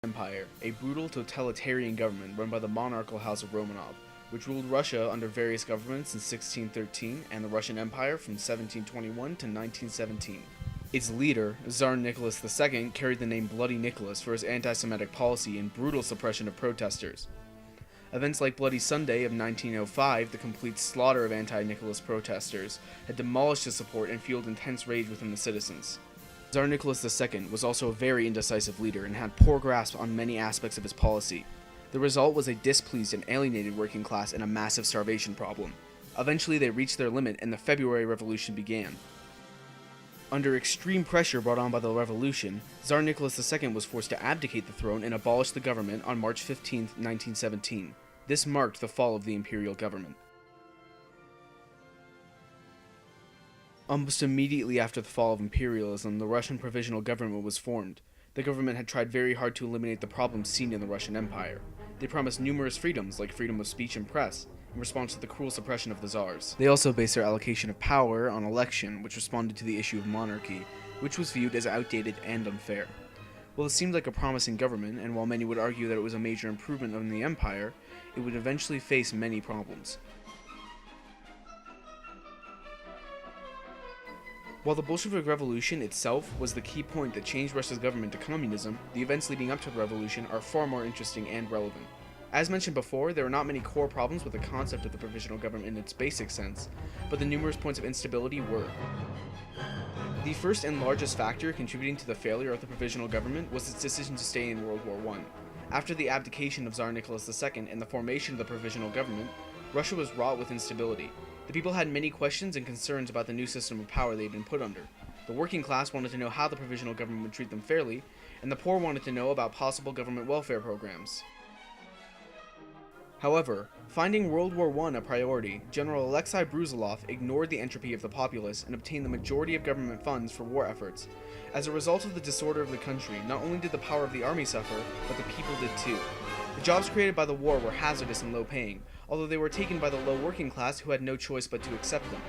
Empire, a brutal totalitarian government run by the monarchical House of Romanov, which ruled Russia under various governments since 1613 and the Russian Empire from 1721 to 1917. Its leader, Tsar Nicholas II, carried the name Bloody Nicholas for his anti-Semitic policy and brutal suppression of protesters. Events like Bloody Sunday of 1905, the complete slaughter of anti-Nicholas protesters, had demolished his support and fueled intense rage within the citizens. Tsar Nicholas II was also a very indecisive leader and had poor grasp on many aspects of his policy. The result was a displeased and alienated working class and a massive starvation problem. Eventually they reached their limit and the February Revolution began. Under extreme pressure brought on by the revolution, Tsar Nicholas II was forced to abdicate the throne and abolish the government on March 15, 1917. This marked the fall of the imperial government. Almost immediately after the fall of imperialism, the Russian provisional government was formed. The government had tried very hard to eliminate the problems seen in the Russian Empire. They promised numerous freedoms, like freedom of speech and press, in response to the cruel suppression of the czars. They also based their allocation of power on election, which responded to the issue of monarchy, which was viewed as outdated and unfair. While it seemed like a promising government, and while many would argue that it was a major improvement on the empire, it would eventually face many problems. While the Bolshevik Revolution itself was the key point that changed Russia's government to communism, the events leading up to the revolution are far more interesting and relevant. As mentioned before, there are not many core problems with the concept of the provisional government in its basic sense, but the numerous points of instability were. The first and largest factor contributing to the failure of the provisional government was its decision to stay in World War I. After the abdication of Tsar Nicholas II and the formation of the provisional government, Russia was wrought with instability. The people had many questions and concerns about the new system of power they had been put under. The working class wanted to know how the provisional government would treat them fairly, and the poor wanted to know about possible government welfare programs. However, finding World War I a priority, General Alexei Brusilov ignored the entropy of the populace and obtained the majority of government funds for war efforts. As a result of the disorder of the country, not only did the power of the army suffer, but the people did too. The jobs created by the war were hazardous and low-paying, although they were taken by the low working class who had no choice but to accept them.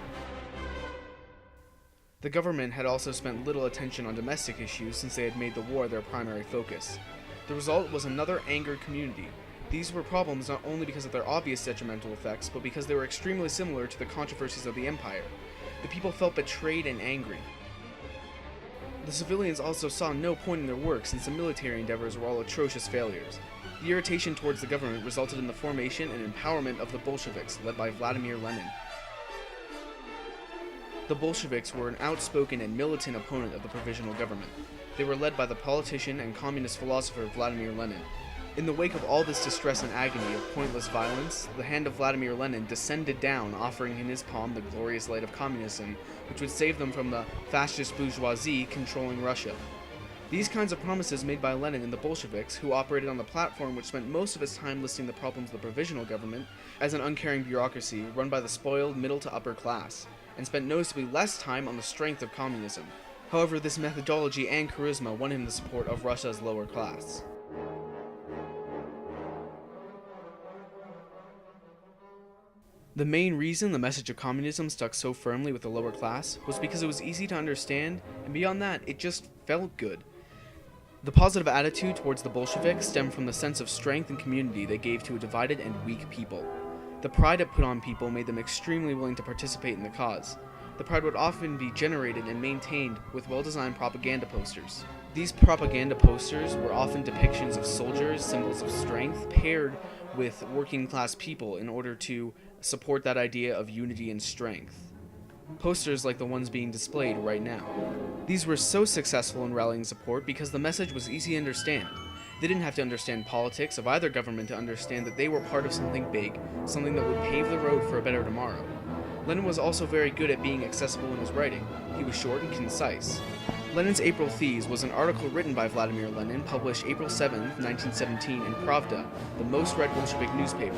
The government had also spent little attention on domestic issues since they had made the war their primary focus. The result was another angered community. These were problems not only because of their obvious detrimental effects, but because they were extremely similar to the controversies of the empire. The people felt betrayed and angry. The civilians also saw no point in their work since the military endeavors were all atrocious failures. The irritation towards the government resulted in the formation and empowerment of the Bolsheviks, led by Vladimir Lenin. The Bolsheviks were an outspoken and militant opponent of the provisional government. They were led by the politician and communist philosopher Vladimir Lenin. In the wake of all this distress and agony of pointless violence, the hand of Vladimir Lenin descended down, offering in his palm the glorious light of communism, which would save them from the fascist bourgeoisie controlling Russia. These kinds of promises made by Lenin and the Bolsheviks, who operated on the platform which spent most of its time listing the problems of the provisional government as an uncaring bureaucracy run by the spoiled middle to upper class, and spent noticeably less time on the strength of communism. However, this methodology and charisma won him the support of Russia's lower class. The main reason the message of communism stuck so firmly with the lower class was because it was easy to understand, and beyond that, it just felt good. The positive attitude towards the Bolsheviks stemmed from the sense of strength and community they gave to a divided and weak people. The pride it put on people made them extremely willing to participate in the cause. The pride would often be generated and maintained with well-designed propaganda posters. These propaganda posters were often depictions of soldiers, symbols of strength, paired with working class people in order to support that idea of unity and strength. Posters like the ones being displayed right now. These were so successful in rallying support because the message was easy to understand. They didn't have to understand politics of either government to understand that they were part of something big, something that would pave the road for a better tomorrow. Lenin was also very good at being accessible in his writing. He was short and concise. Lenin's April Thieves was an article written by Vladimir Lenin, published April 7, 1917 in Pravda, the most read Bolshevik newspaper.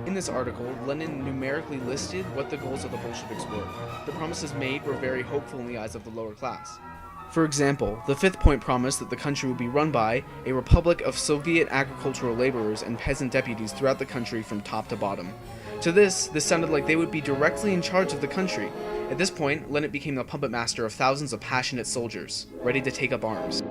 In this article, Lenin numerically listed what the goals of the Bolsheviks were. The promises made were very hopeful in the eyes of the lower class. For example, the fifth point promised that the country would be run by a republic of Soviet agricultural laborers and peasant deputies throughout the country from top to bottom. To this sounded like they would be directly in charge of the country, At this point, Lenin became the puppet master of thousands of passionate soldiers, ready to take up arms.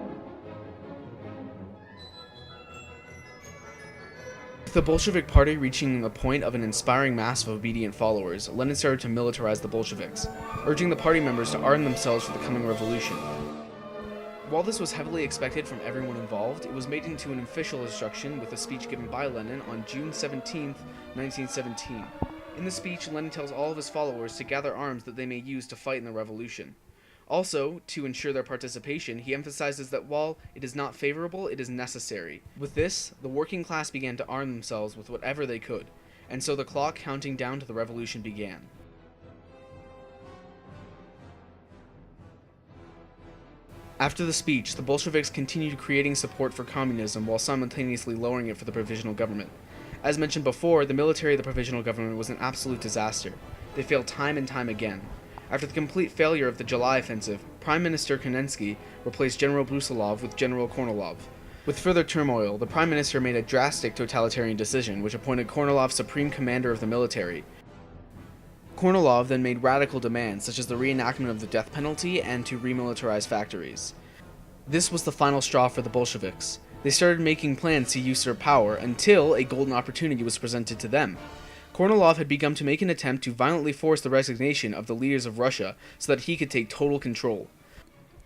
With the Bolshevik Party reaching the point of an inspiring mass of obedient followers, Lenin started to militarize the Bolsheviks, urging the party members to arm themselves for the coming revolution. While this was heavily expected from everyone involved, it was made into an official instruction with a speech given by Lenin on June 17, 1917. In the speech, Lenin tells all of his followers to gather arms that they may use to fight in the revolution. Also, to ensure their participation, he emphasizes that while it is not favorable, it is necessary. With this, the working class began to arm themselves with whatever they could, and so the clock counting down to the revolution began. After the speech, the Bolsheviks continued creating support for communism while simultaneously lowering it for the provisional government. As mentioned before, the military of the provisional government was an absolute disaster. They failed time and time again. After the complete failure of the July offensive, Prime Minister Kerensky replaced General Brusilov with General Kornilov. With further turmoil, the Prime Minister made a drastic totalitarian decision which appointed Kornilov supreme commander of the military. Kornilov then made radical demands such as the reenactment of the death penalty and to remilitarize factories. This was the final straw for the Bolsheviks. They started making plans to usurp power until a golden opportunity was presented to them. Kornilov had begun to make an attempt to violently force the resignation of the leaders of Russia so that he could take total control.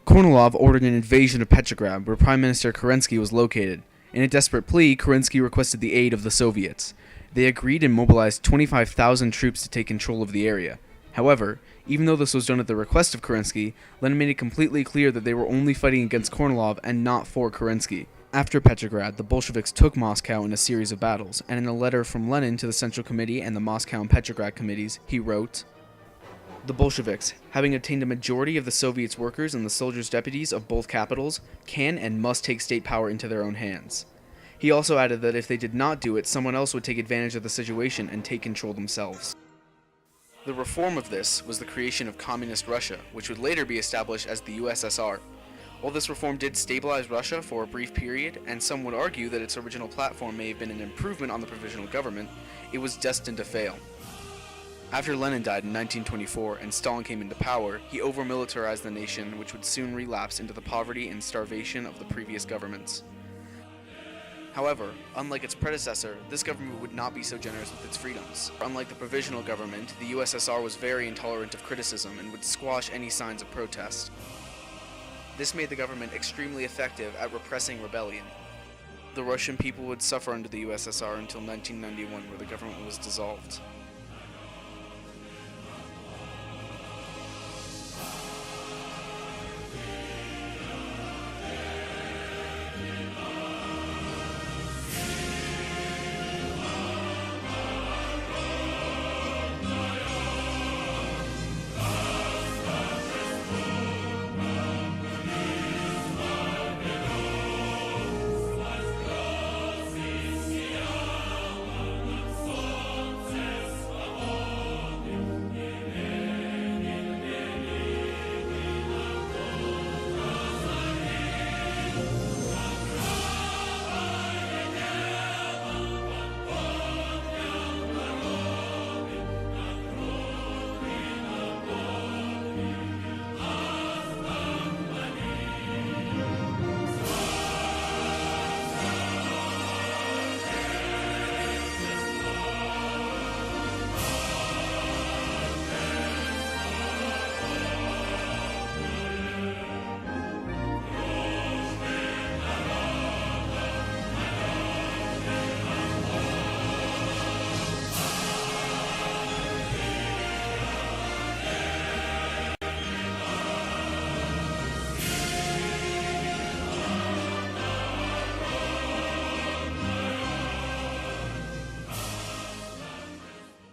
Kornilov ordered an invasion of Petrograd, where Prime Minister Kerensky was located. In a desperate plea, Kerensky requested the aid of the Soviets. They agreed and mobilized 25,000 troops to take control of the area. However, even though this was done at the request of Kerensky, Lenin made it completely clear that they were only fighting against Kornilov and not for Kerensky. After Petrograd, the Bolsheviks took Moscow in a series of battles, and in a letter from Lenin to the Central Committee and the Moscow and Petrograd committees, he wrote, "The Bolsheviks, having obtained a majority of the Soviets' workers and the soldiers' deputies of both capitals, can and must take state power into their own hands." He also added that if they did not do it, someone else would take advantage of the situation and take control themselves. The reform of this was the creation of Communist Russia, which would later be established as the USSR. While this reform did stabilize Russia for a brief period, and some would argue that its original platform may have been an improvement on the provisional government, it was destined to fail. After Lenin died in 1924 and Stalin came into power, he over-militarized the nation, which would soon relapse into the poverty and starvation of the previous governments. However, unlike its predecessor, this government would not be so generous with its freedoms. Unlike the provisional government, the USSR was very intolerant of criticism and would squash any signs of protest. This made the government extremely effective at repressing rebellion. The Russian people would suffer under the USSR until 1991, where the government was dissolved.